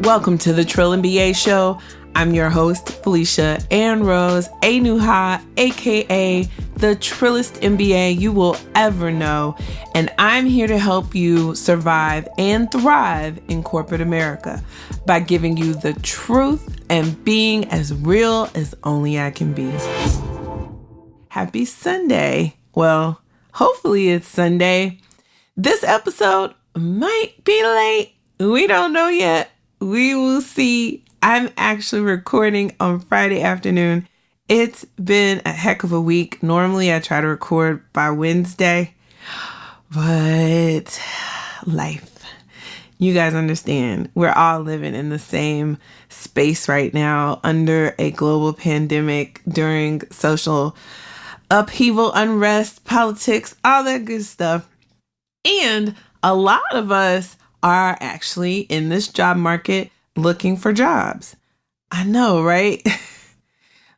Welcome to the Trill MBA Show. I'm your host, Felicia and Rose, Anuha, aka the Trillest MBA you will ever know. And I'm here to help you survive and thrive in corporate America by giving you the truth and being as real as only I can be. Happy Sunday. Well, hopefully it's Sunday. This episode might be late. We don't know yet. We will see. I'm actually recording on Friday afternoon. It's been a heck of a week. Normally I try to record by Wednesday, but life. You guys understand. We're all living in the same space right now under a global pandemic during social upheaval, unrest, politics, all that good stuff. And a lot of us are actually in this job market looking for jobs. I know, right?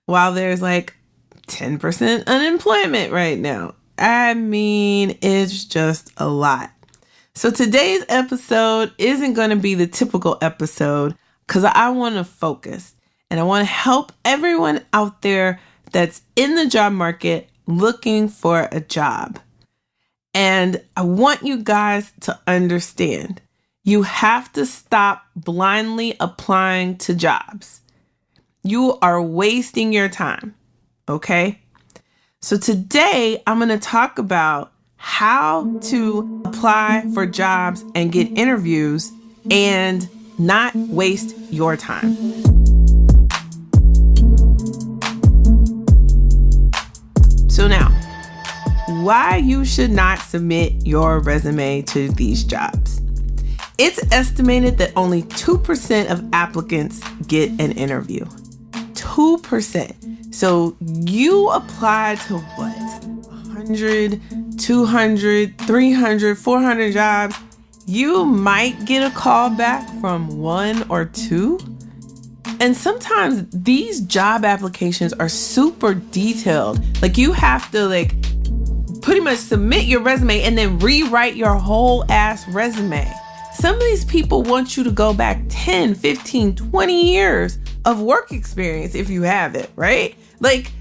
While there's like 10% unemployment right now. I mean, it's just a lot. So today's episode isn't going to be the typical episode because I want to focus and I want to help everyone out there that's in the job market looking for a job. And I want you guys to understand, you have to stop blindly applying to jobs. You are wasting your time, okay? So today I'm going to talk about how to apply for jobs and get interviews and not waste your time. So now, why you should not submit your resume to these jobs. It's estimated that only 2% of applicants get an interview. 2%. So you apply to what? 100, 200, 300, 400 jobs. You might get a call back from one or two. And sometimes these job applications are super detailed. Like you have to pretty much submit your resume and then rewrite your whole ass resume. Some of these people want you to go back 10, 15, 20 years of work experience if you have it, right? Like,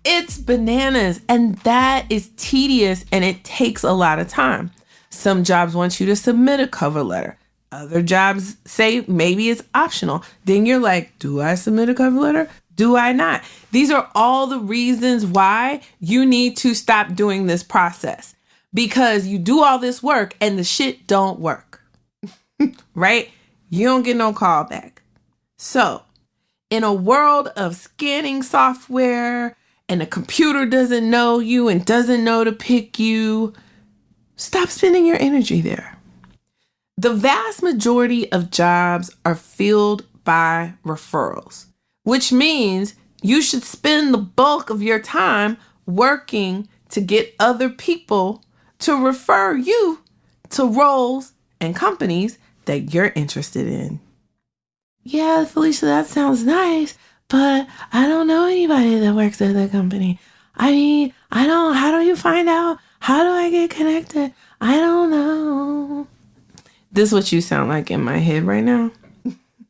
it's bananas, and that is tedious and it takes a lot of time. Some jobs want you to submit a cover letter. Other jobs say maybe it's optional. Then you're like, do I submit a cover letter? Do I not? These are all the reasons why you need to stop doing this process, because you do all this work and the shit don't work. Right? You don't get no call back. So, in a world of scanning software and the computer doesn't know you and doesn't know to pick you, stop spending your energy there. The vast majority of jobs are filled by referrals, which means you should spend the bulk of your time working to get other people to refer you to roles and companies that you're interested in. Yeah, Felicia, that sounds nice, but I don't know anybody that works at that company. I mean, how do you find out? How do I get connected? I don't know. This is what you sound like in my head right now.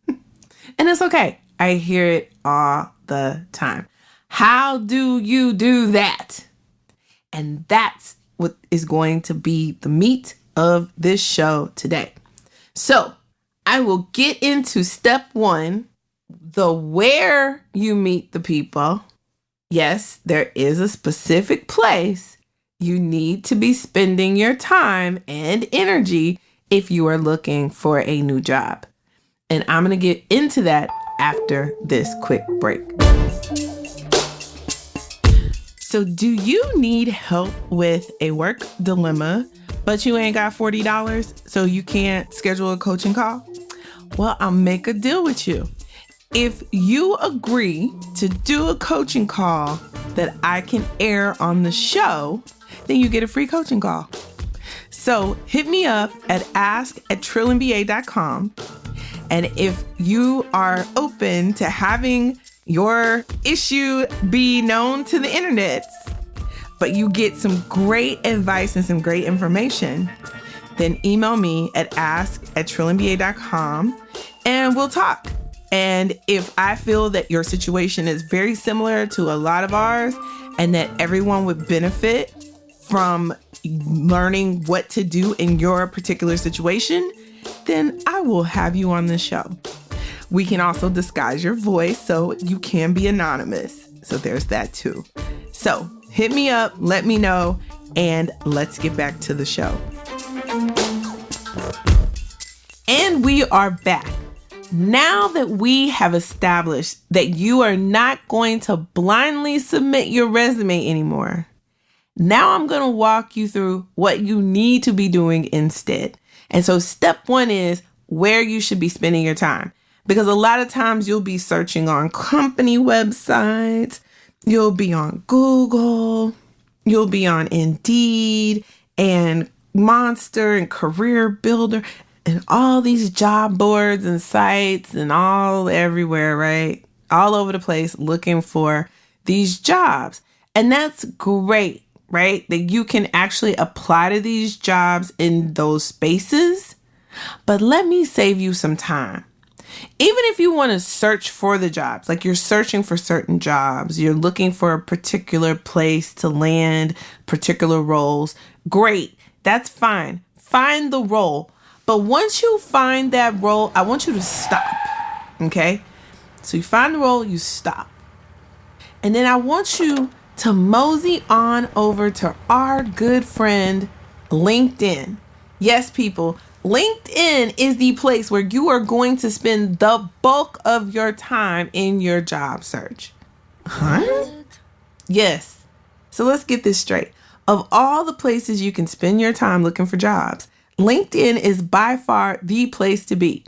And it's okay. I hear it all the time. How do you do that? And that's what is going to be the meat of this show today. So I will get into step one, the where you meet the people. Yes, there is a specific place you need to be spending your time and energy if you are looking for a new job. And I'm going to get into that after this quick break. So do you need help with a work dilemma, but you ain't got $40, so you can't schedule a coaching call? Well, I'll make a deal with you. If you agree to do a coaching call that I can air on the show, then you get a free coaching call. So hit me up at ask@trillinba.com. And if you are open to having your issue be known to the internet, but you get some great advice and some great information, then email me at ask@trilliumba.com and we'll talk. And if I feel that your situation is very similar to a lot of ours and that everyone would benefit from learning what to do in your particular situation, then I will have you on the show. We can also disguise your voice so you can be anonymous. So there's that too. So hit me up, let me know, and let's get back to the show. And we are back. Now that we have established that you are not going to blindly submit your resume anymore, now I'm going to walk you through what you need to be doing instead. And so step one is where you should be spending your time. Because a lot of times you'll be searching on company websites, you'll be on Google, you'll be on Indeed and Monster and Career Builder and all these job boards and sites and all everywhere, right? All over the place looking for these jobs. And that's great, right? That you can actually apply to these jobs in those spaces. But let me save you some time. Even if you want to search for the jobs, like you're searching for certain jobs, you're looking for a particular place to land, particular roles, great, that's fine. Find the role. But once you find that role, I want you to stop, okay? So you find the role, you stop. And then I want you to mosey on over to our good friend, LinkedIn. Yes, people, LinkedIn is the place where you are going to spend the bulk of your time in your job search. Huh? Yes. So let's get this straight. Of all the places you can spend your time looking for jobs, LinkedIn is by far the place to be.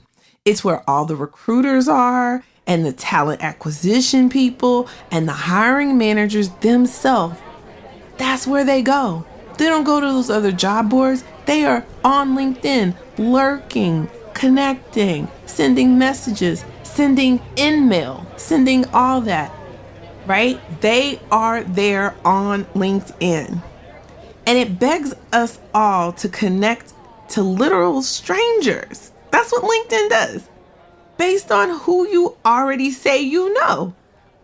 It's where all the recruiters are and the talent acquisition people and the hiring managers themselves. That's where they go. They don't go to those other job boards. They are on LinkedIn, lurking, connecting, sending messages, sending in-mail, sending all that, right? They are there on LinkedIn. And it begs us all to connect to literal strangers. That's what LinkedIn does, based on who you already say you know,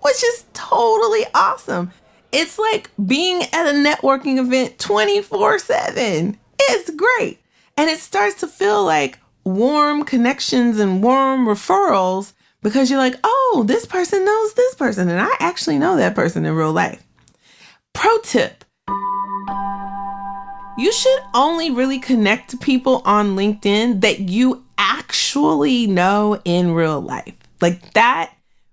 which is totally awesome. It's like being at a networking event 24/7. It's great. And it starts to feel like warm connections and warm referrals because you're like, oh, this person knows this person. And I actually know that person in real life. Pro tip. You should only really connect to people on LinkedIn that you actually know in real life. Like that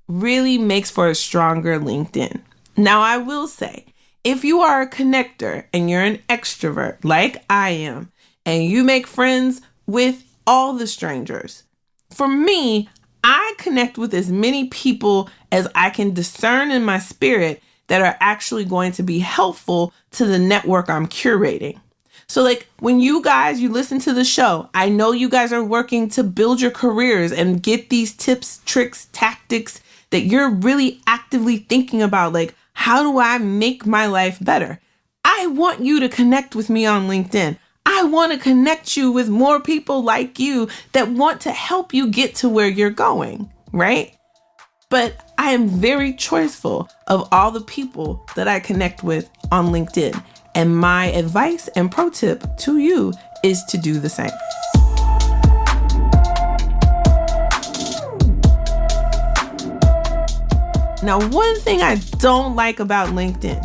really makes for a stronger LinkedIn. Now, I will say, if you are a connector and you're an extrovert like I am, and you make friends with all the strangers, for me, I connect with as many people as I can discern in my spirit that are actually going to be helpful to the network I'm curating. So like when you listen to the show, I know you guys are working to build your careers and get these tips, tricks, tactics that you're really actively thinking about, like, how do I make my life better? I want you to connect with me on LinkedIn. I want to connect you with more people like you that want to help you get to where you're going, right? But I am very choiceful of all the people that I connect with on LinkedIn. And my advice and pro tip to you is to do the same. Now, one thing I don't like about LinkedIn,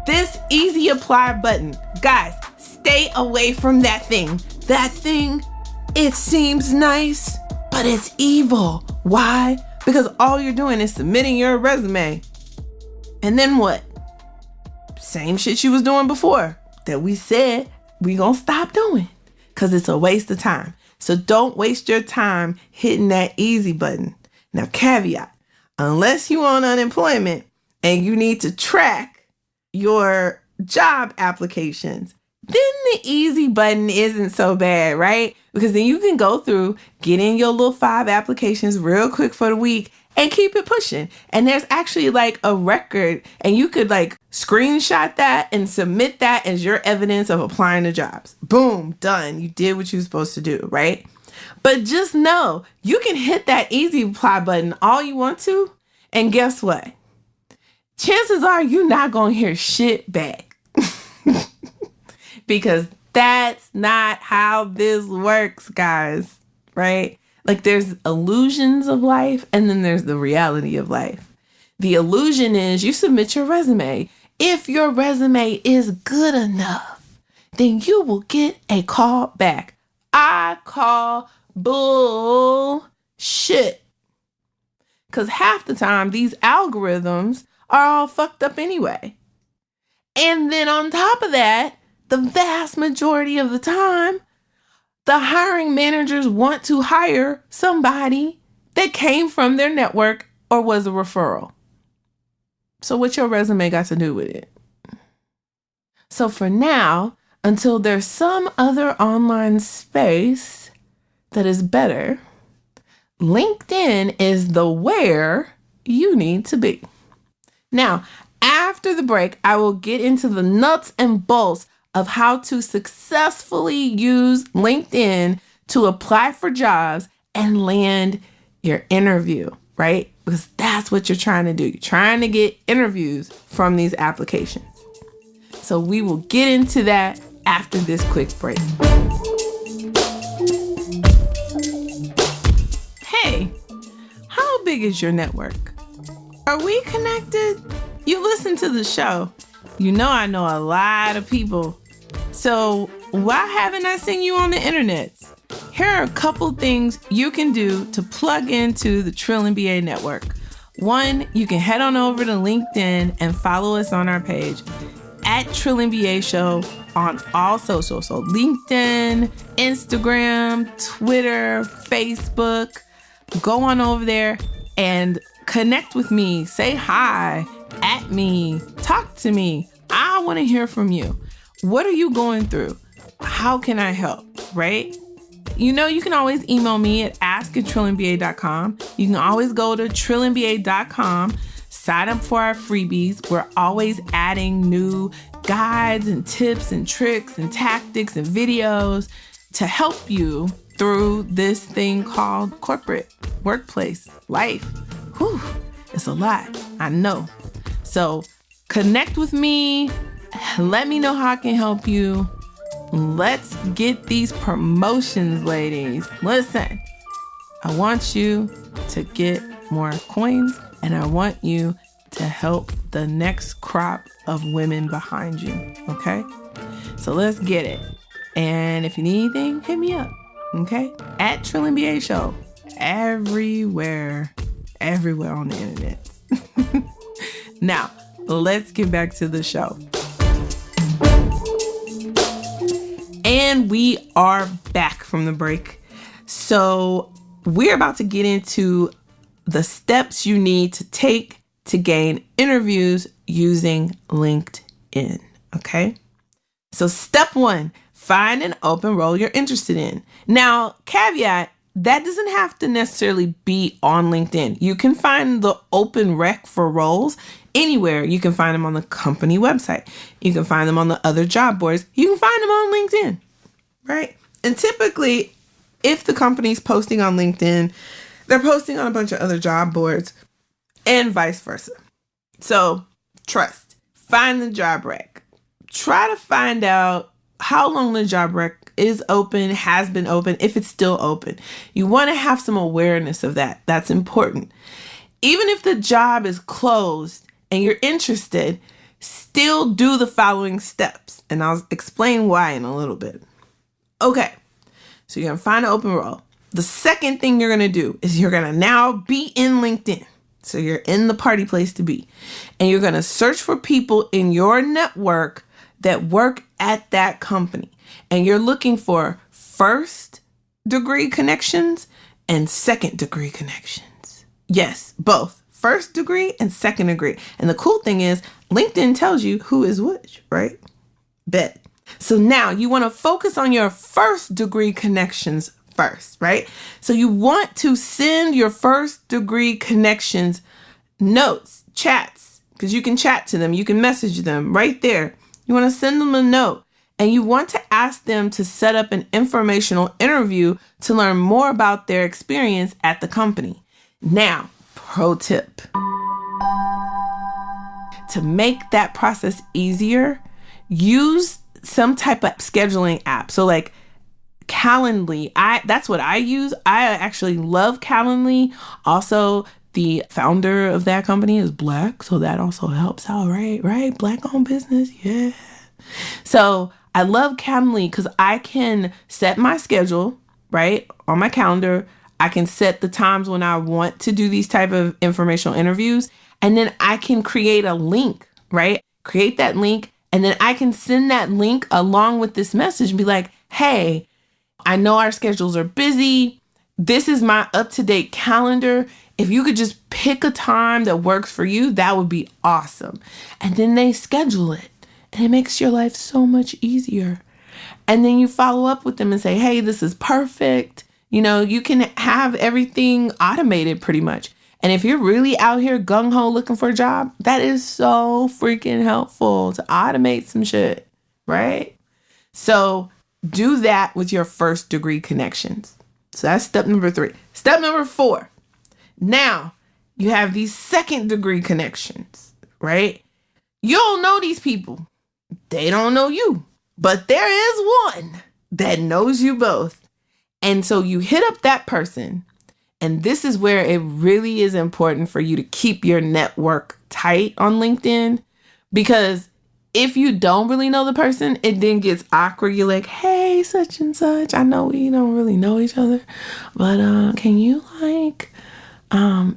this easy apply button. Guys, stay away from that thing. That thing, it seems nice, but it's evil. Why? Because all you're doing is submitting your resume. And then what? Same shit you was doing before that we said we gonna stop doing because it's a waste of time. So don't waste your time hitting that easy button. Now, caveat, unless you on unemployment and you need to track your job applications, then the easy button isn't so bad, right? Because then you can go through, get in your little 5 applications real quick for the week and keep it pushing. And there's actually like a record, and you could like screenshot that and submit that as your evidence of applying to jobs. Boom, done. You did what you were supposed to do, right? But just know you can hit that easy apply button all you want to. And guess what? Chances are you're not going to hear shit back. Because that's not how this works, guys, right? Like there's illusions of life and then there's the reality of life. The illusion is you submit your resume. If your resume is good enough, then you will get a call back. I call bullshit. Because half the time, these algorithms are all fucked up anyway. And then on top of that, the vast majority of the time, the hiring managers want to hire somebody that came from their network or was a referral. So what's your resume got to do with it? So for now, until there's some other online space that is better, LinkedIn is the where you need to be. Now, after the break, I will get into the nuts and bolts of how to successfully use LinkedIn to apply for jobs and land your interview, right? Because that's what you're trying to do. You're trying to get interviews from these applications. So we will get into that after this quick break. Hey, how big is your network? Are we connected? You listen to the show. You know I know a lot of people. So why haven't I seen you on the internet? Here are a couple things you can do to plug into the Trill MBA network. One, you can head on over to LinkedIn and follow us on our page at Trill MBA Show on all socials. So LinkedIn, Instagram, Twitter, Facebook. Go on over there and connect with me. Say hi, at me, talk to me. I want to hear from you. What are you going through? How can I help, right? You know, you can always email me at ask@trillinba.com. You can always go to trillinba.com, sign up for our freebies. We're always adding new guides and tips and tricks and tactics and videos to help you through this thing called corporate workplace life. Whew, it's a lot, I know. So connect with me. Let me know how I can help you. Let's get these promotions, ladies. Listen, I want you to get more coins, and I want you to help the next crop of women behind you, okay? So let's get it. And if you need anything, hit me up, okay? At Trill MBA Show. Everywhere on the internet. Now, let's get back to the show. And we are back from the break. So we're about to get into the steps you need to take to gain interviews using LinkedIn. Okay. So step 1, find an open role you're interested in. Now, caveat, that doesn't have to necessarily be on LinkedIn. You can find the open rec for roles anywhere. You can find them on the company website. You can find them on the other job boards. You can find them on LinkedIn, right? And typically, if the company's posting on LinkedIn, they're posting on a bunch of other job boards and vice versa. So trust, find the job rec. Try to find out how long the job rec is open, has been open, if it's still open. You want to have some awareness of that. That's important. Even if the job is closed and you're interested, still do the following steps. And I'll explain why in a little bit. Okay, so you're going to find an open role. The second thing you're going to do is you're going to now be in LinkedIn. So you're in the party place to be. And you're going to search for people in your network that work at that company. And you're looking for first degree connections and second degree connections. Yes, both first degree and second degree. And the cool thing is LinkedIn tells you who is which, right? Bet. So now you want to focus on your first degree connections first, right? So you want to send your first degree connections notes, chats, because you can chat to them, you can message them right there. You want to send them a note, and you want to ask them to set up an informational interview to learn more about their experience at the company. Now, pro tip. To make that process easier, use some type of scheduling app. So like Calendly, that's what I use. I actually love Calendly. Also, the founder of that company is Black, so that also helps out, right? Right? Black-owned business, yeah. So I love Calendly because I can set my schedule, right, on my calendar. I can set the times when I want to do these type of informational interviews, and then I can create a link, right? Create that link, and then I can send that link along with this message and be like, hey, I know our schedules are busy. This is my up-to-date calendar. If you could just pick a time that works for you, that would be awesome. And then they schedule it, and it makes your life so much easier. And then you follow up with them and say, hey, this is perfect. You know, you can have everything automated pretty much. And if you're really out here gung-ho looking for a job, that is so freaking helpful to automate some shit, right? So do that with your first degree connections. So that's step number 3. Step number 4. Now you have these second degree connections, right? You don't know these people. They don't know you. But there is one that knows you both. And so you hit up that person. And this is where it really is important for you to keep your network tight on LinkedIn, because if you don't really know the person, it then gets awkward. You're like, hey, such and such, I know we don't really know each other, but can you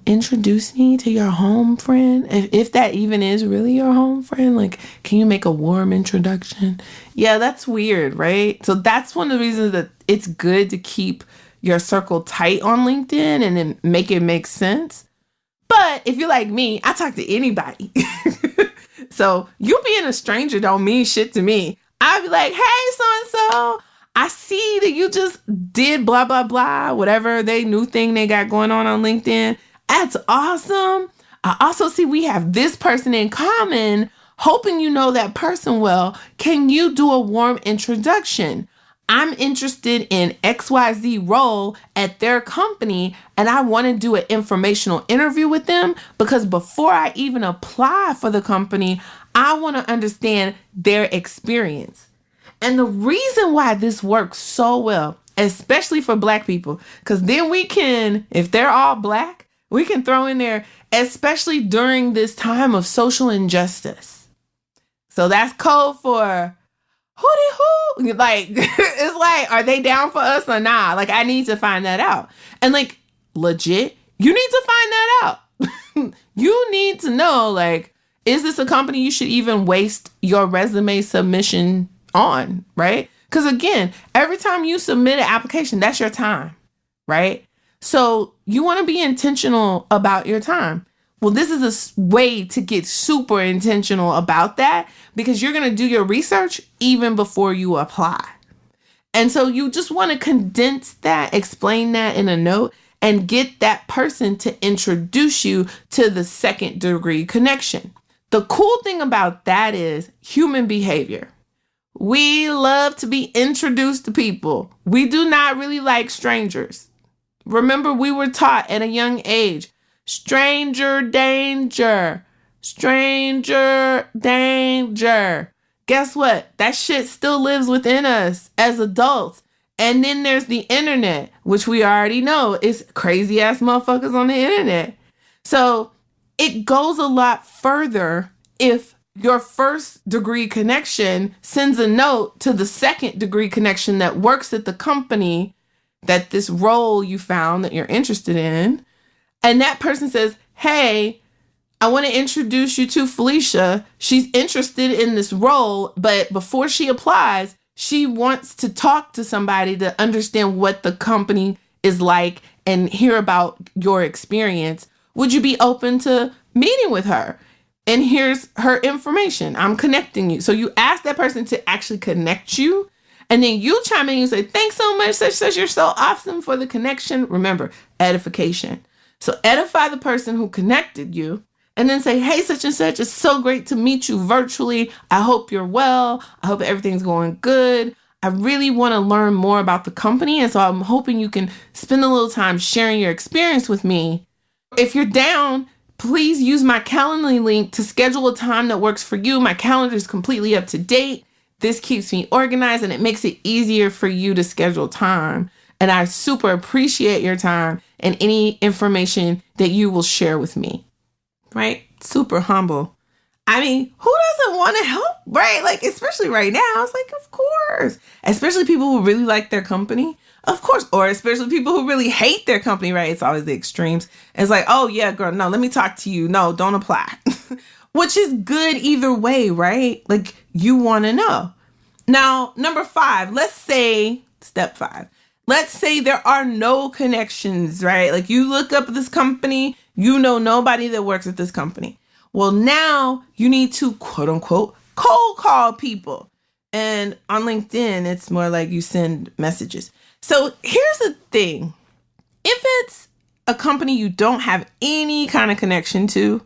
introduce me to your home friend? If that even is really your home friend, like, can you make a warm introduction? Yeah, that's weird, right? So that's one of the reasons that it's good to keep your circle tight on LinkedIn and then make it make sense. But if you're like me, I talk to anybody. So you being a stranger don't mean shit to me. I'd be like, hey, so-and-so, I see that you just did blah, blah, blah, whatever they new thing they got going on LinkedIn. That's awesome. I also see we have this person in common, hoping you know that person well. Can you do a warm introduction? I'm interested in XYZ role at their company, and I want to do an informational interview with them because before I even apply for the company, I want to understand their experience. And the reason why this works so well, especially for Black people, because then we can, if they're all Black, we can throw in there, especially during this time of social injustice. So that's code for hootie hoo. Like, it's like, are they down for us or not? Like, I need to find that out. And like, legit, you need to find that out. You need to know, like, is this a company you should even waste your resume submission on, right? Because again, every time you submit an application, that's your time, right? So you want to be intentional about your time. Well, this is a way to get super intentional about that because you're going to do your research even before you apply. And so you just want to condense that, explain that in a note, and get that person to introduce you to the second degree connection. The cool thing about that is human behavior. We love to be introduced to people. We do not really like strangers. Remember, we were taught at a young age, stranger danger, stranger danger. Guess what? That shit still lives within us as adults. And then there's the internet, which we already know is crazy ass motherfuckers on the internet. So it goes a lot further if your first degree connection sends a note to the second degree connection that works at the company that this role you found that you're interested in. And that person says, hey, I want to introduce you to Felicia. She's interested in this role, but before she applies, she wants to talk to somebody to understand what the company is like and hear about your experience. Would you be open to meeting with her? And here's her information. I'm connecting you. So you ask that person to actually connect you. And then you chime in and you say, thanks so much, such, such. You're so awesome for the connection. Remember, edification. So edify the person who connected you. And then say, hey, such and such. It's so great to meet you virtually. I hope you're well. I hope everything's going good. I really want to learn more about the company. And so I'm hoping you can spend a little time sharing your experience with me. If you're down, please use my Calendly link to schedule a time that works for you. My calendar is completely up to date. This keeps me organized and it makes it easier for you to schedule time. And I super appreciate your time and any information that you will share with me. Right? Super humble. I mean, who doesn't want to help, right? Like, especially right now, it's like, of course. Especially people who really like their company, of course. Or especially people who really hate their company, right? It's always the extremes. It's like, oh, yeah, girl, no, let me talk to you. No, don't apply. Which is good either way, right? Like, you want to know. Now, number 5, let's say, step 5. Let's say there are no connections, right? Like, you look up this company, you know nobody that works at this company. Well, now you need to, quote unquote, cold call people. And on LinkedIn, it's more like you send messages. So here's the thing. If it's a company you don't have any kind of connection to,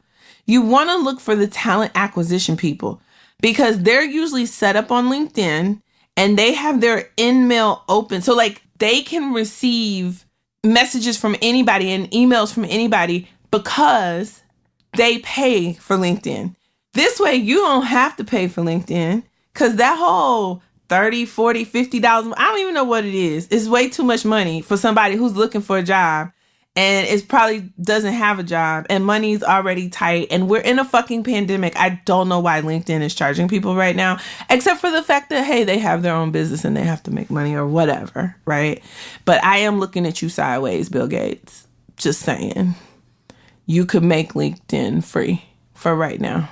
you want to look for the talent acquisition people because they're usually set up on LinkedIn and they have their in-mail open. So like they can receive messages from anybody and emails from anybody because they pay for LinkedIn. This way, you don't have to pay for LinkedIn because that whole $30, $40, $50, I don't even know what it is. It's way too much money for somebody who's looking for a job and it probably doesn't have a job and money's already tight and we're in a fucking pandemic. I don't know why LinkedIn is charging people right now, except for the fact that, hey, they have their own business and they have to make money or whatever, right? But I am looking at you sideways, Bill Gates. Just saying. You could make LinkedIn free for right now.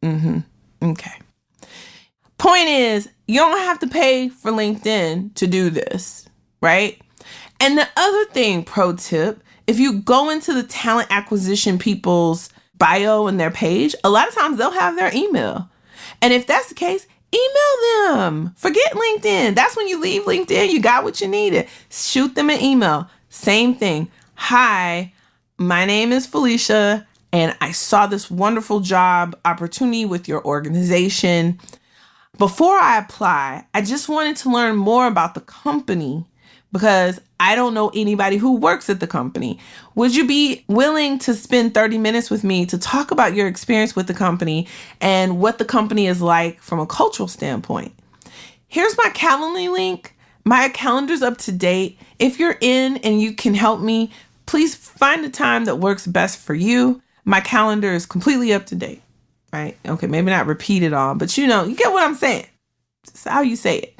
Okay. Point is, you don't have to pay for LinkedIn to do this, right? And the other thing, pro tip, if you go into the talent acquisition people's bio and their page, a lot of times they'll have their email. And if that's the case, email them. Forget LinkedIn. That's when you leave LinkedIn. You got what you needed. Shoot them an email. Same thing. Hi, my name is Felicia, and I saw this wonderful job opportunity with your organization. Before I apply, I just wanted to learn more about the company because I don't know anybody who works at the company. Would you be willing to spend 30 minutes with me to talk about your experience with the company and what the company is like from a cultural standpoint? Here's my Calendly link. My calendar's up to date. If you're in and you can help me, please find a time that works best for you. My calendar is completely up to date, right? Okay, maybe not repeat it all, but you get what I'm saying. It's how you say it.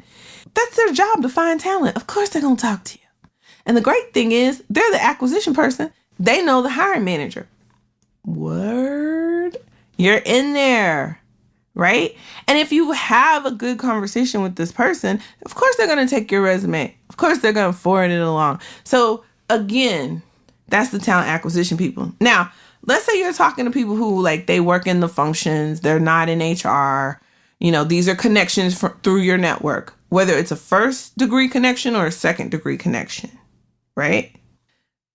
That's their job to find talent. Of course they're going to talk to you. And the great thing is they're the acquisition person. They know the hiring manager. Word. You're in there, right? And if you have a good conversation with this person, of course they're going to take your resume. Of course they're going to forward it along. So again, that's the talent acquisition people. Now, let's say you're talking to people who like they work in the functions. They're not in HR. These are connections through your network, whether it's a first degree connection or a second degree connection, right?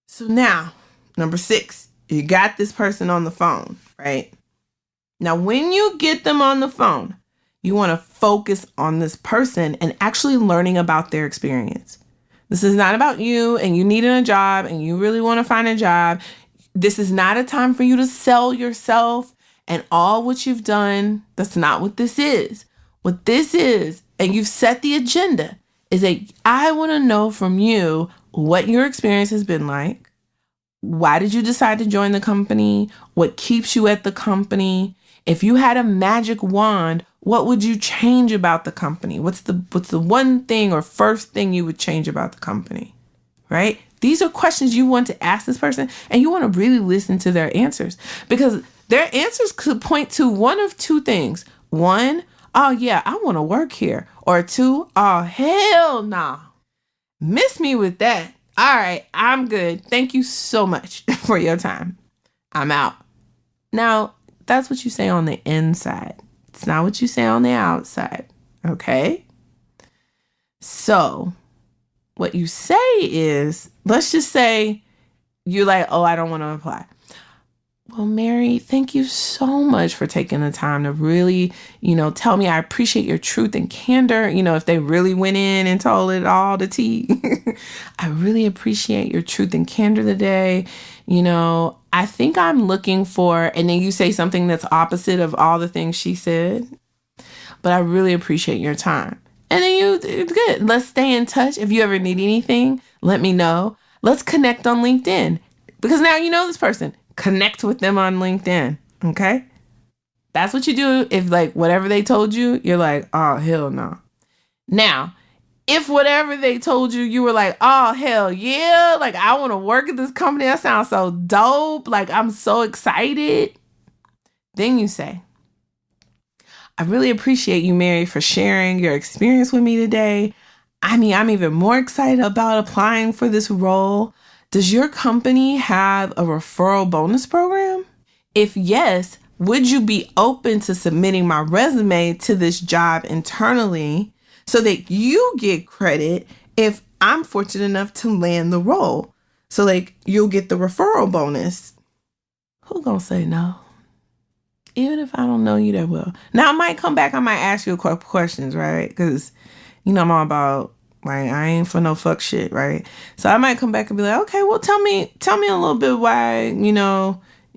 So now, number 6, you got this person on the phone, right? Now, when you get them on the phone, you want to focus on this person and actually learning about their experience. This is not about you and you needing a job and you really want to find a job. This is not a time for you to sell yourself and all what you've done. That's not what this is. What this is, and you've set the agenda, is that I want to know from you what your experience has been like. Why did you decide to join the company? What keeps you at the company? If you had a magic wand, what would you change about the company? What's the one thing or first thing you would change about the company, right? These are questions you want to ask this person, and you want to really listen to their answers because their answers could point to one of two things. 1, oh yeah, I want to work here. Or 2, oh hell no. Miss me with that. All right, I'm good. Thank you so much for your time. I'm out. Now, That's what you say on the inside. It's not what you say on the outside. Okay? So what you say is, let's just say you're like, oh, I don't want to apply. Well, Mary, thank you so much for taking the time to really, tell me. I appreciate your truth and candor. If they really went in and told it all the tea, I really appreciate your truth and candor today. I think I'm looking for, and then you say something that's opposite of all the things she said, but I really appreciate your time. And then it's good. Let's stay in touch. If you ever need anything, let me know. Let's connect on LinkedIn, because now you know this person. Connect with them on LinkedIn. Okay? That's what you do. If like whatever they told you, you're like, oh, hell no. Now, if whatever they told you, you were like, oh, hell yeah. Like, I want to work at this company. That sounds so dope. Like, I'm so excited. Then you say, I really appreciate you, Mary, for sharing your experience with me today. I'm even more excited about applying for this role. Does your company have a referral bonus program? If yes, would you be open to submitting my resume to this job internally so that you get credit if I'm fortunate enough to land the role? So like you'll get the referral bonus. Who gonna say no? Even if I don't know you that well. Now I might come back, I might ask you a couple questions, right? Because I'm all about, like, I ain't for no fuck shit, right? So I might come back and be like, okay, well, tell me a little bit why,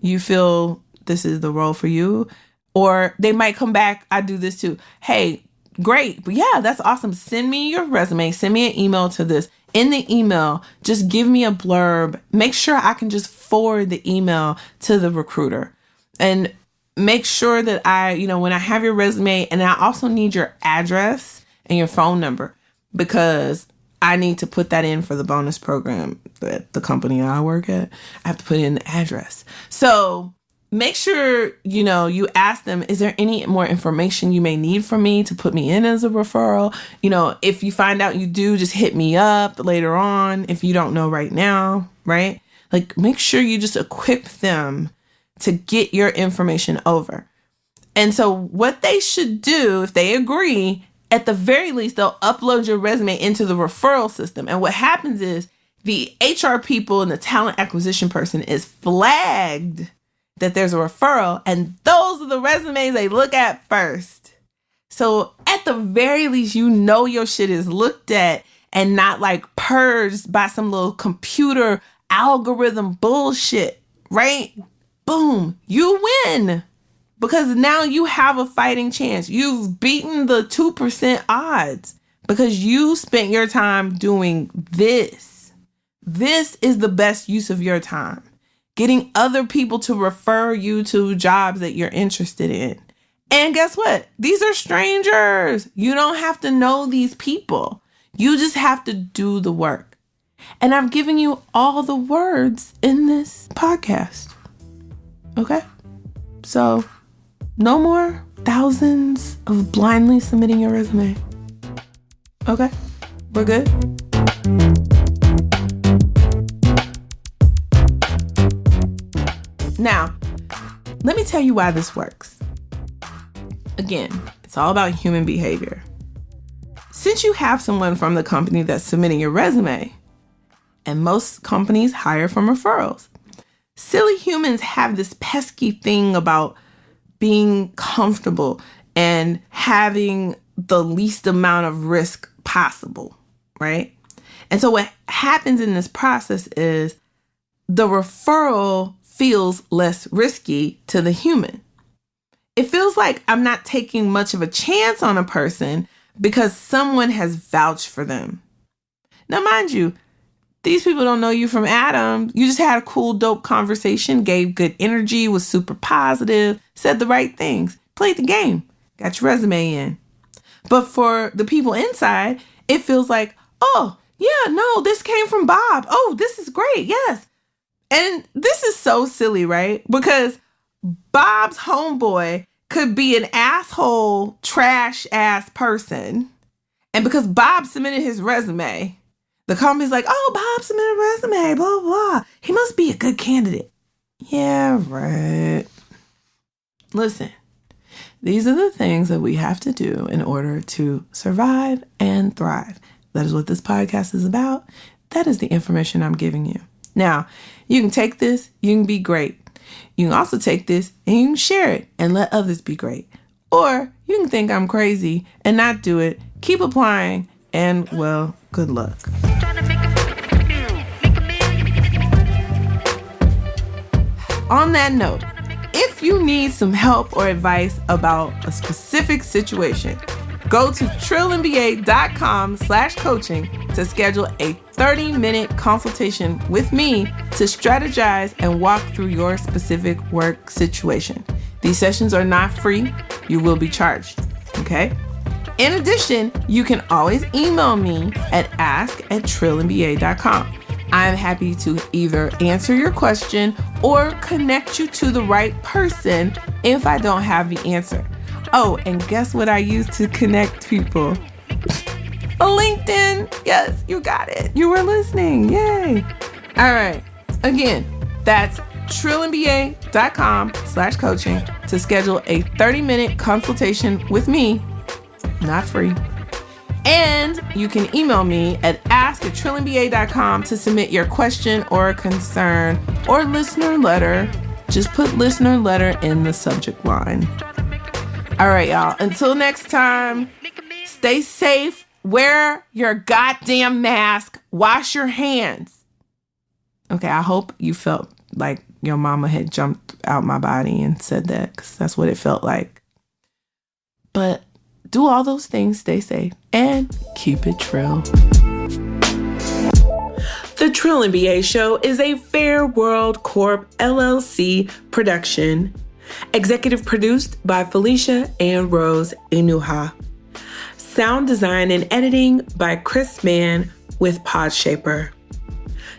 you feel this is the role for you. Or they might come back, I do this too. Hey, great. But yeah, that's awesome. Send me your resume. Send me an email to this. In the email, just give me a blurb. Make sure I can just forward the email to the recruiter. And make sure that when I have your resume, and I also need your address and your phone number, because I need to put that in for the bonus program at the company I work at. I have to put in the address. So make sure, you ask them, is there any more information you may need from me to put me in as a referral? If you find out you do, just hit me up later on if you don't know right now, right? Like, make sure you just equip them to get your information over. And so what they should do, if they agree, at the very least, they'll upload your resume into the referral system. And what happens is the HR people and the talent acquisition person is flagged that there's a referral. And those are the resumes they look at first. So at the very least, your shit is looked at and not like purged by some little computer algorithm bullshit, right? Boom, you win. Because now you have a fighting chance. You've beaten the 2% odds because you spent your time doing this. This is the best use of your time. Getting other people to refer you to jobs that you're interested in. And guess what? These are strangers. You don't have to know these people. You just have to do the work. And I've given you all the words in this podcast. Okay? So no more thousands of blindly submitting your resume. Okay? We're good? Now, let me tell you why this works. Again, it's all about human behavior. Since you have someone from the company that's submitting your resume, and most companies hire from referrals, silly humans have this pesky thing about being comfortable and having the least amount of risk possible, right? And so what happens in this process is the referral feels less risky to the human. It feels like I'm not taking much of a chance on a person because someone has vouched for them. Now, mind you, these people don't know you from Adam. You just had a cool, dope conversation, gave good energy, was super positive, said the right things, played the game, got your resume in. But for the people inside, it feels like, oh, yeah, no, this came from Bob. Oh, this is great. Yes. And this is so silly, right? Because Bob's homeboy could be an asshole, trash ass person. And because Bob submitted his resume, the company's like, oh, Bob submitted a resume, blah, blah. He must be a good candidate. Yeah, right. Listen, these are the things that we have to do in order to survive and thrive. That is what this podcast is about. That is the information I'm giving you. Now, you can take this, you can be great. You can also take this and you can share it and let others be great. Or you can think I'm crazy and not do it, keep applying, and, well, good luck. On that note, if you need some help or advice about a specific situation, go to trillandba.com/coaching to schedule a 30-minute consultation with me to strategize and walk through your specific work situation. These sessions are not free. You will be charged, okay? In addition, you can always email me at ask@trillandba.com. I'm happy to either answer your question or connect you to the right person if I don't have the answer. Oh, and guess what I use to connect people? LinkedIn. Yes, you got it. You were listening. Yay. All right. Again, that's trillandba.com/coaching to schedule a 30-minute consultation with me, not free. And you can email me at ask@trillandba.com to submit your question or concern or listener letter. Just put listener letter in the subject line. All right, y'all. Until next time, stay safe. Wear your goddamn mask. Wash your hands. Okay, I hope you felt like your mama had jumped out my body and said that, because that's what it felt like. But do all those things, stay safe, and keep it trill. The Trill MBA Show is a Fair World Corp LLC production. Executive produced by Felicia and Rose Inuha. Sound design and editing by Chris Mann with Podshaper.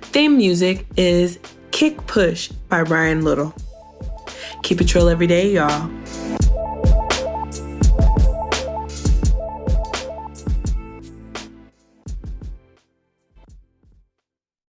Theme music is Kick Push by Ryan Little. Keep it trill every day, y'all.